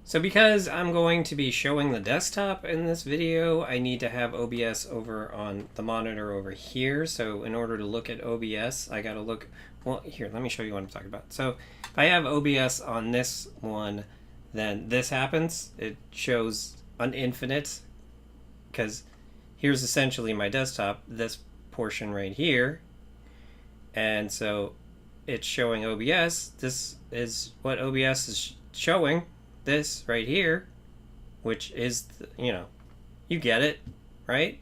So because I'm going to be showing the desktop in this video, I need to have OBS over on the monitor over here. So in order to look at OBS, I gotta look, well, here, let me show you what I'm talking about. So if I have OBS on this one, then this happens. It shows an infinite, because here's essentially my desktop, this portion right here. And so it's showing OBS. This is what OBS is showing. This right here, which is, you get it, right?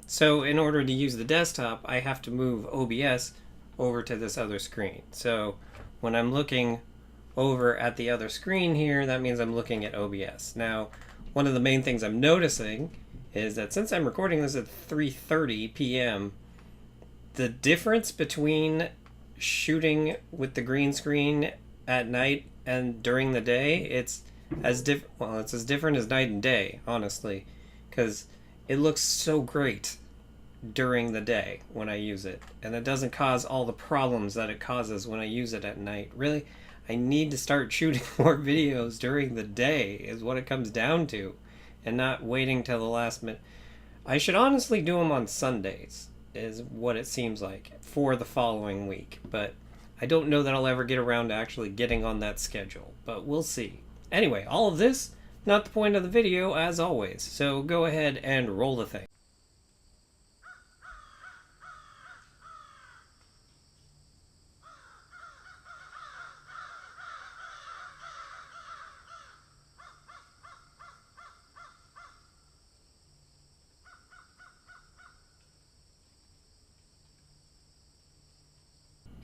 So in order to use the desktop, I have to move OBS over to this other screen. So when I'm looking over at the other screen here, that means I'm looking at OBS. Now, one of the main things I'm noticing is that since I'm recording this at 3:30 p.m., the difference between shooting with the green screen at night and during the day, it's as different as night and day, honestly, because it looks so great during the day when I use it, and it doesn't cause all the problems that it causes when I use it at night. Really, I need to start shooting more videos during the day is what it comes down to, and not waiting till the last minute. I should honestly do them on Sundays, is what it seems like, for the following week, but I don't know that I'll ever get around to actually getting on that schedule, but we'll see. Anyway, all of this, not the point of the video, as always, so go ahead and roll the thing.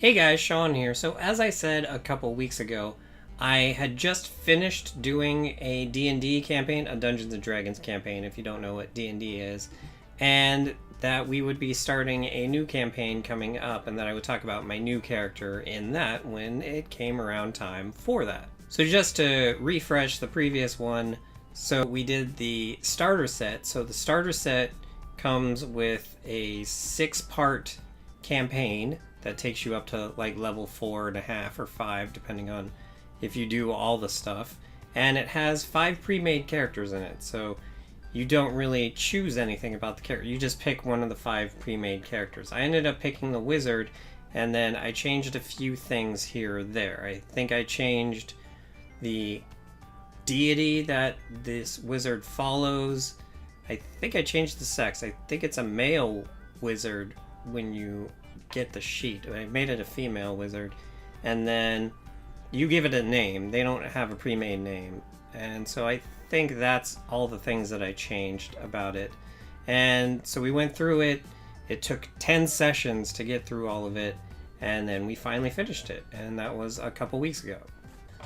Hey guys, Sean here. So as I said a couple weeks ago, I had just finished doing a D&D campaign, a Dungeons & Dragons campaign, if you don't know what D&D is, and that we would be starting a new campaign coming up, and that I would talk about my new character in that when it came around time for that. So just to refresh the previous one, so we did the starter set. So the starter set comes with a 6-part campaign that takes you up to like level 4.5 or 5, depending on if you do all the stuff. And it has 5 pre-made characters in it, so you don't really choose anything about the character. You just pick one of the 5 pre-made characters. I ended up picking the wizard, and then I changed a few things here or there. I think I changed the deity that this wizard follows. I think I changed the sex. I think it's a male wizard when you get the sheet. I made it a female wizard, and then you give it a name. They don't have a pre-made name, and so I think that's all the things that I changed about it. And so we went through it. It took 10 sessions to get through all of it, and then we finally finished it, and that was a couple weeks ago.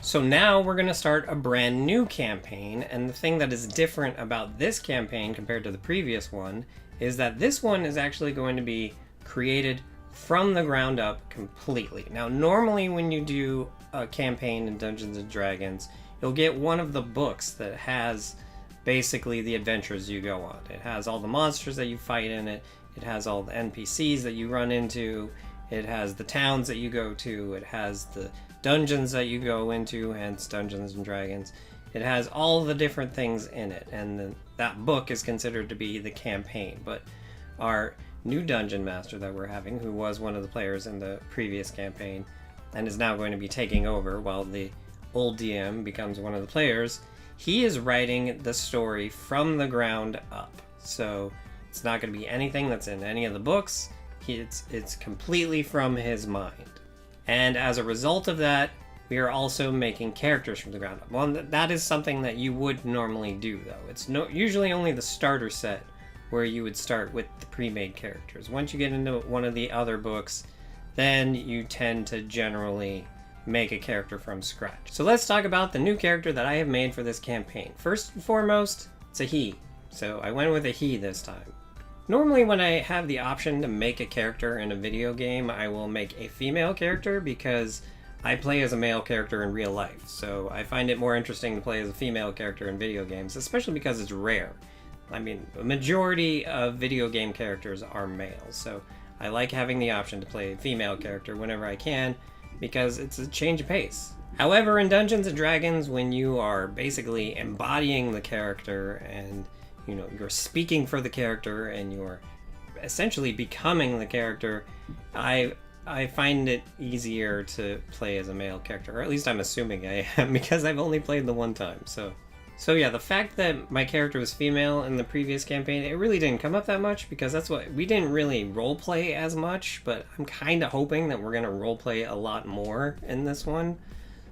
So now we're going to start a brand new campaign, and the thing that is different about this campaign compared to the previous one is that this one is actually going to be created from the ground up completely. Now, normally when you do a campaign in Dungeons & Dragons, you'll get one of the books that has basically the adventures you go on. It has all the monsters that you fight in it, it has all the NPCs that you run into, it has the towns that you go to, it has the dungeons that you go into, hence Dungeons & Dragons. It has all the different things in it, and then that book is considered to be the campaign. But our new dungeon master that we're having, who was one of the players in the previous campaign and is now going to be taking over while the old DM becomes one of the players, he is writing the story from the ground up. So it's not going to be anything that's in any of the books. It's completely from his mind. And as a result of that, we are also making characters from the ground up. Well, that is something that you would normally do, though. It's usually only the starter set where you would start with the pre-made characters. Once you get into one of the other books, then you tend to generally make a character from scratch. So let's talk about the new character that I have made for this campaign. First and foremost, it's a he. So I went with a he this time. Normally when I have the option to make a character in a video game, I will make a female character because I play as a male character in real life. So I find it more interesting to play as a female character in video games, especially because it's rare. I mean, a majority of video game characters are males, so I like having the option to play a female character whenever I can, because it's a change of pace. However, in Dungeons and Dragons, when you are basically embodying the character and you're speaking for the character and you're essentially becoming the character, I find it easier to play as a male character, or at least I'm assuming I am, because I've only played the one time. So yeah, the fact that my character was female in the previous campaign, it really didn't come up that much, because that's what we didn't really roleplay as much, but I'm kind of hoping that we're going to roleplay a lot more in this one.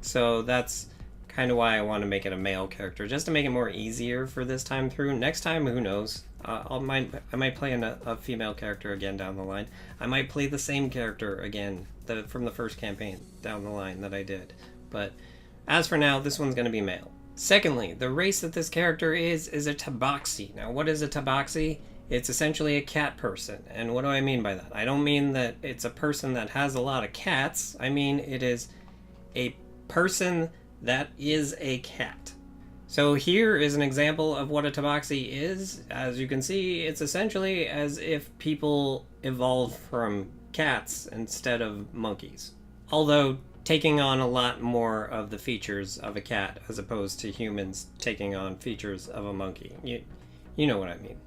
So that's kind of why I want to make it a male character, just to make it more easier for this time through. Next time, who knows? I might play a female character again down the line. I might play the same character again from the first campaign down the line that I did. But as for now, this one's going to be male. Secondly, the race that this character is a tabaxi. Now, what is a tabaxi? It's essentially a cat person. And what do I mean by that? I don't mean that it's a person that has a lot of cats. I mean it is a person that is a cat. So here is an example of what a tabaxi is. As you can see, it's essentially as if people evolved from cats instead of monkeys. Although taking on a lot more of the features of a cat as opposed to humans taking on features of a monkey. You know what I mean.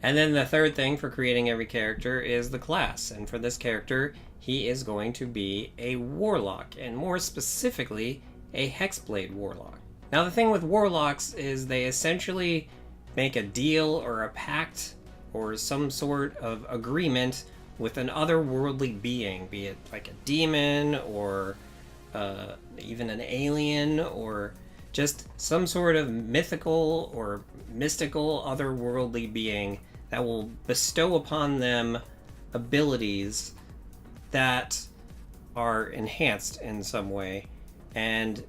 And then the third thing for creating every character is the class. And for this character, he is going to be a warlock, and more specifically, a hexblade warlock. Now the thing with warlocks is they essentially make a deal or a pact or some sort of agreement with an otherworldly being, be it like a demon or even an alien, or just some sort of mythical or mystical otherworldly being that will bestow upon them abilities that are enhanced in some way. And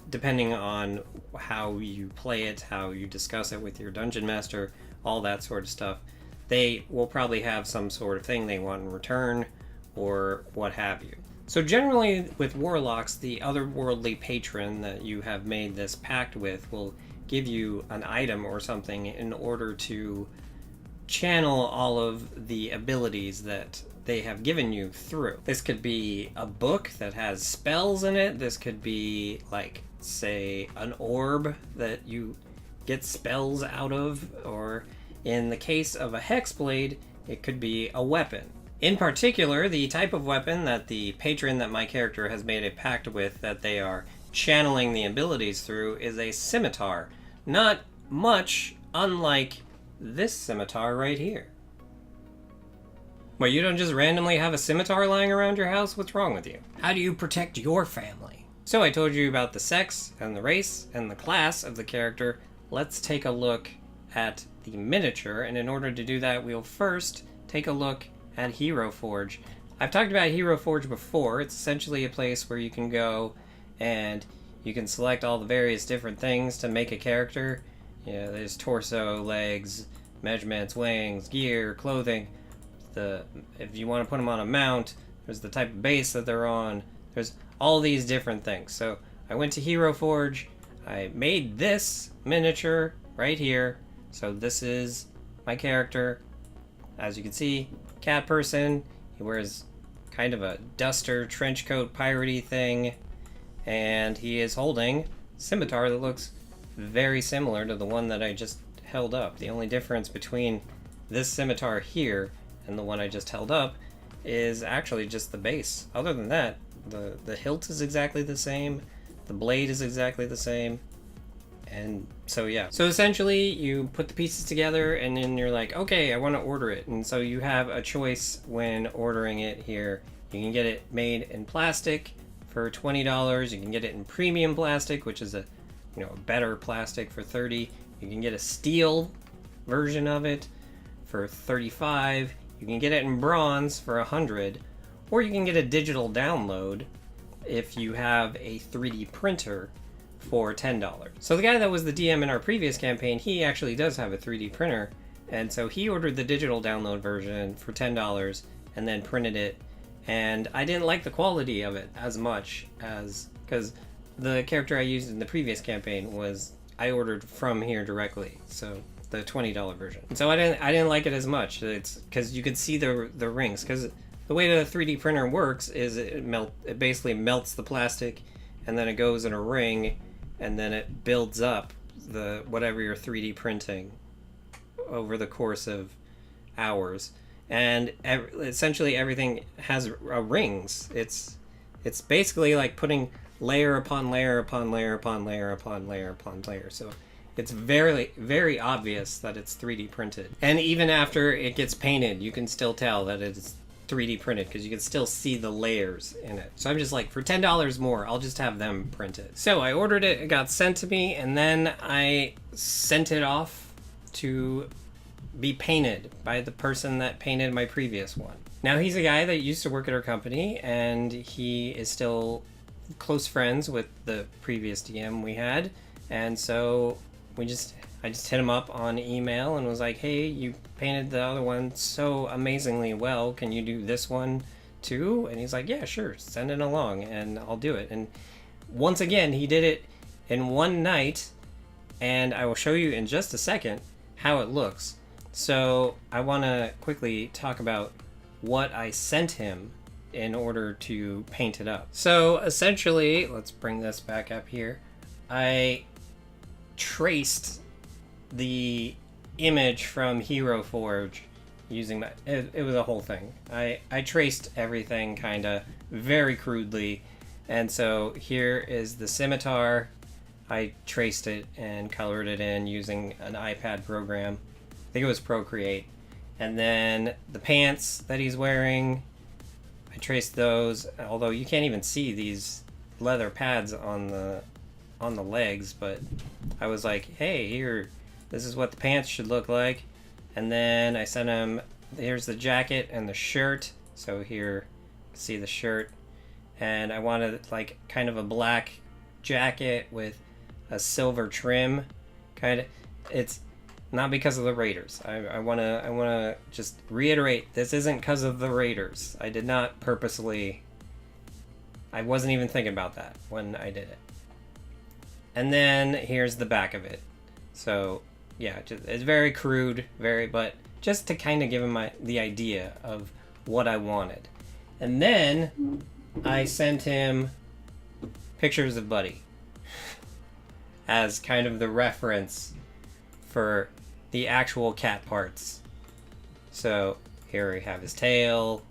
depending on how you play it, how you discuss it with your dungeon master, all that sort of stuff, they will probably have some sort of thing they want in return, or what have you. So generally with warlocks, the otherworldly patron that you have made this pact with will give you an item or something in order to channel all of the abilities that they have given you through. This could be a book that has spells in it. This could be, like, say, an orb that you get spells out of, or in the case of a hexblade, it could be a weapon. In particular, the type of weapon that the patron that my character has made a pact with that they are channeling the abilities through is a scimitar. Not much unlike this scimitar right here. Well, you don't just randomly have a scimitar lying around your house? What's wrong with you? How do you protect your family? So I told you about the sex and the race and the class of the character. Let's take a look at the miniature, and in order to do that, we'll first take a look at Hero Forge. I've talked about Hero Forge before. It's essentially a place where you can go and you can select all the various different things to make a character. You know, there's torso, legs, measurements, wings, gear, clothing. If you want to put them on a mount, there's the type of base that they're on. There's all these different things. So I went to Hero Forge. I made this miniature right here. So this is my character. As you can see, cat person. He wears kind of a duster, trench coat, piratey thing. And he is holding a scimitar that looks very similar to the one that I just held up. The only difference between this scimitar here and the one I just held up is actually just the base. Other than that, the hilt is exactly the same, the blade is exactly the same, and so yeah. So essentially, you put the pieces together and then you're like, okay, I want to order it. And so you have a choice when ordering it here. You can get it made in plastic for $20. You can get it in premium plastic, which is a better plastic, for $30. You can get a steel version of it for $35. You can get it in bronze for $100, or you can get a digital download if you have a 3D printer for $10. So the guy that was the DM in our previous campaign, he actually does have a 3D printer, and so he ordered the digital download version for $10 and then printed it, and I didn't like the quality of it as much as, because the character I used in the previous campaign was I ordered from here directly, so the $20 version. And so I didn't like it as much. It's because you could see the rings, because the way the 3D printer works is it basically melts the plastic and then it goes in a ring, and then it builds up the whatever you're 3D printing over the course of hours. And essentially everything has rings. It's basically like putting layer upon layer upon layer upon layer upon layer upon layer. So it's very, very obvious that it's 3D printed. And even after it gets painted, you can still tell that it's 3D printed because you can still see the layers in it. So I'm just like, for $10 more, I'll just have them printed. So I ordered it, it got sent to me, and then I sent it off to be painted by the person that painted my previous one. Now, he's a guy that used to work at our company, and he is still close friends with the previous DM we had, and so I just hit him up on email and was like, hey, you painted the other one so amazingly well, can you do this one too? And he's like, yeah, sure, send it along and I'll do it. And once again, he did it in one night, and I will show you in just a second how it looks. So I want to quickly talk about what I sent him in order to paint it up. So essentially, let's bring this back up here. I traced the image from Hero Forge using that. It was a whole thing. I traced everything kind of very crudely. And so here is the scimitar. I traced it and colored it in using an iPad program. I think it was Procreate. And then the pants that he's wearing, I traced those, although you can't even see these leather pads on the legs, but I was like, hey, here, this is what the pants should look like. And then I sent him, here's the jacket and the shirt. So here, see the shirt. And I wanted like kind of a black jacket with a silver trim. Kind of, it's not because of the Raiders. I wanna just reiterate, this isn't because of the Raiders. I did not purposely, I wasn't even thinking about that when I did it. And then here's the back of it. So yeah, it's very crude, but just to kind of give him the idea of what I wanted. And then I sent him pictures of Buddy as kind of the reference for the actual cat parts. So here we have his tail,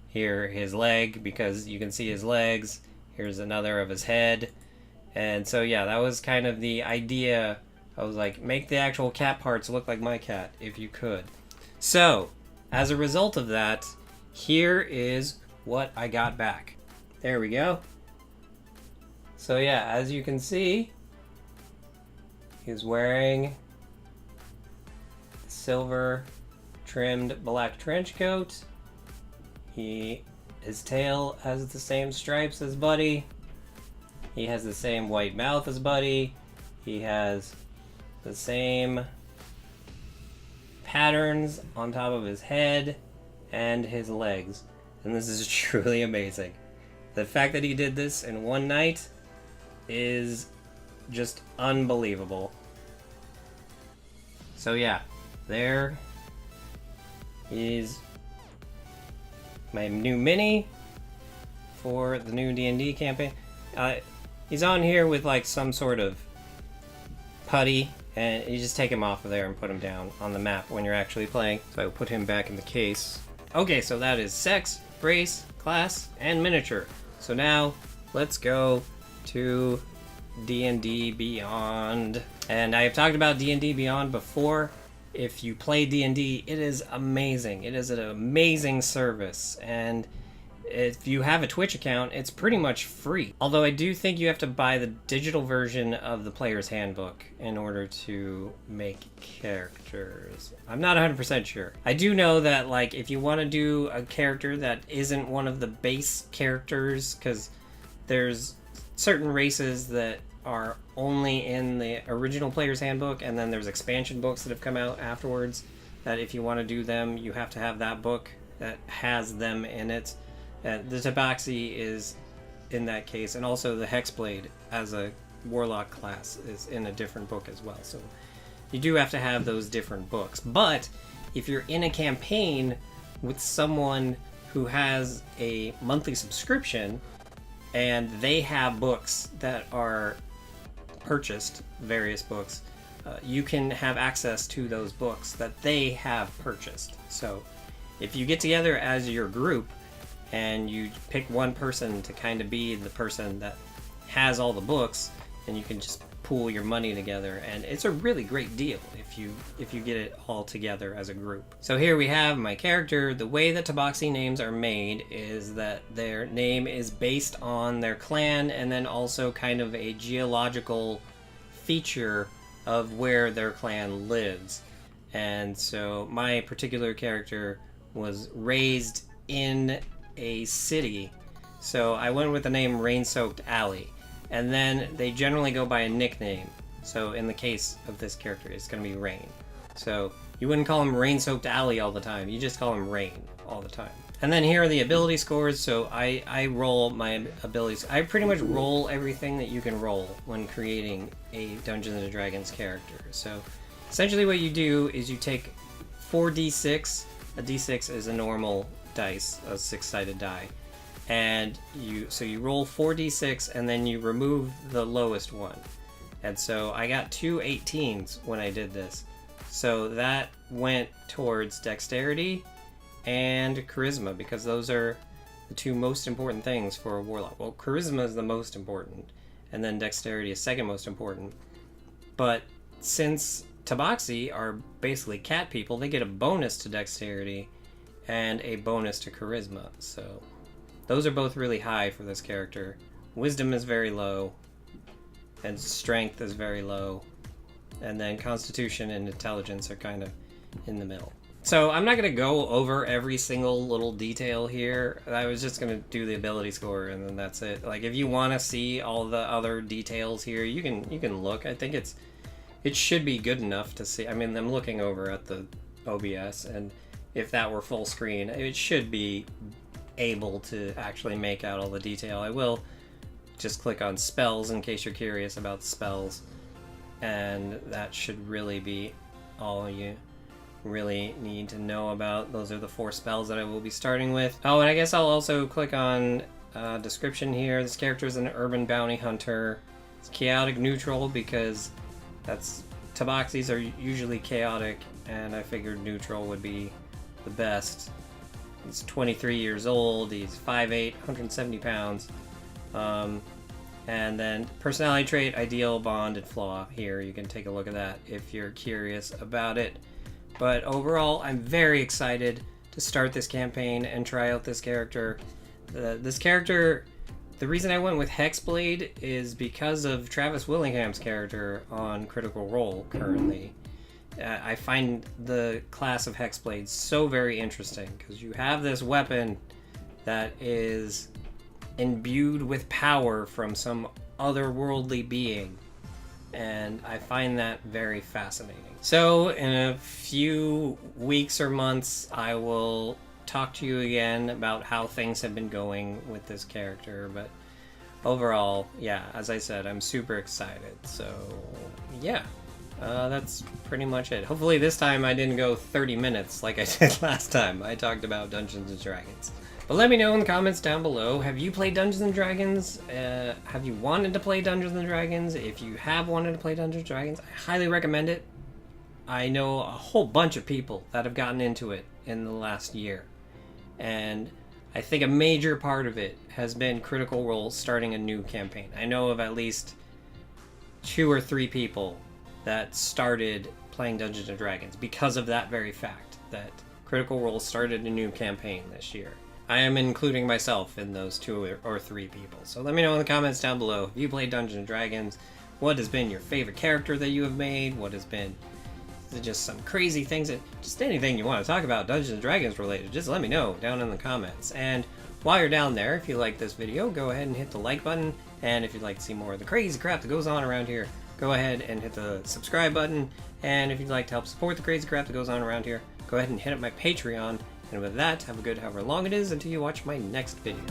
here his leg, because you can see his legs, here's another of his head. And so yeah, that was kind of the idea. I was like, make the actual cat parts look like my cat, if you could. So, as a result of that, here is what I got back. There we go. So yeah, as you can see, he's wearing silver trimmed black trench coat. His tail has the same stripes as Buddy. He has the same white mouth as Buddy. He has the same patterns on top of his head and his legs. And this is truly amazing. The fact that he did this in one night is just unbelievable. So yeah, there is my new mini for the new D&D campaign. He's on here with like some sort of putty, and you just take him off of there and put him down on the map when you're actually playing. So I will put him back in the case. Okay, so that is sex, race, class, and miniature. So now let's go to D&D Beyond. And I have talked about D&D Beyond before. If you play D&D, it is amazing. It is an amazing service, and if you have a Twitch account, it's pretty much free. Although I do think you have to buy the digital version of the player's handbook in order to make characters. I'm not 100% sure. I do know that like if you want to do a character that isn't one of the base characters, because there's certain races that are only in the original player's handbook, and then there's expansion books that have come out afterwards, that if you want to do them, you have to have that book that has them in it. The Tabaxi is in that case, and also the Hexblade as a warlock class is in a different book as well. So you do have to have those different books. But if you're in a campaign with someone who has a monthly subscription, and they have books that are purchased, various books. You can have access to those books that they have purchased. So if you get together as your group and you pick one person to kind of be the person that has all the books, and you can just pool your money together, and it's a really great deal if you get it all together as a group. So here we have my character. The way that Tabaxi names are made is that their name is based on their clan, and then also kind of a geological feature of where their clan lives. And so my particular character was raised in a city, so I went with the name Rain-Soaked Alley. And then they generally go by a nickname. So in the case of this character, it's going to be Rain. So you wouldn't call him Rain-Soaked Alley all the time. You just call him Rain all the time. And then here are the ability scores. So I roll my abilities. I pretty much roll everything that you can roll when creating a Dungeons & Dragons character. So essentially what you do is you take 4d6. A d6 is a normal dice, a 6-sided die. And you roll 4d6 and then you remove the lowest one. And so I got 2 18s when I did this. So that went towards dexterity and charisma, because those are the 2 most important things for a warlock. Well, charisma is the most important, and then dexterity is second most important. But since Tabaxi are basically cat people, they get a bonus to dexterity and a bonus to charisma. So those are both really high for this character. Wisdom is very low, and strength is very low, and then constitution and intelligence are kind of in the middle. So I'm not going to go over every single little detail here. I was just going to do the ability score, and then that's it. Like, if you want to see all the other details here, you can look. I think it should be good enough to see. I mean, I'm looking over at the OBS, and if that were full screen, it should be able to actually make out all the detail. I will just click on spells in case you're curious about spells, and that should really be all you really need to know about. Those are the 4 spells that I will be starting with. Oh, and I guess I'll also click on description here. This character is an urban bounty hunter. It's chaotic neutral because Tabaxis are usually chaotic, and I figured neutral would be the best. He's 23 years old, he's 5'8", 170 pounds. And then personality trait, ideal, bond, and flaw. Here, you can take a look at that if you're curious about it. But overall, I'm very excited to start this campaign and try out this character. This character, the reason I went with Hexblade is because of Travis Willingham's character on Critical Role currently. I find the class of Hexblade so very interesting because you have this weapon that is imbued with power from some otherworldly being, and I find that very fascinating. So in a few weeks or months, I will talk to you again about how things have been going with this character, but overall, yeah, as I said, I'm super excited. So yeah. That's pretty much it. Hopefully this time I didn't go 30 minutes like I did last time I talked about Dungeons & Dragons. But let me know in the comments down below, have you played Dungeons & Dragons? Have you wanted to play Dungeons & Dragons? If you have wanted to play Dungeons & Dragons, I highly recommend it. I know a whole bunch of people that have gotten into it in the last year. And I think a major part of it has been Critical Role starting a new campaign. I know of at least 2 or 3 people that started playing Dungeons & Dragons because of that very fact, that Critical Role started a new campaign this year. I am including myself in those 2 or 3 people. So let me know in the comments down below, if you played Dungeons & Dragons, what has been your favorite character that you have made, what has been just some crazy things, just anything you want to talk about Dungeons & Dragons related, just let me know down in the comments. And while you're down there, if you like this video, go ahead and hit the like button, and if you'd like to see more of the crazy crap that goes on around here, go ahead and hit the subscribe button. And if you'd like to help support the crazy crap that goes on around here, go ahead and hit up my Patreon. And with that, have a good however long it is until you watch my next video.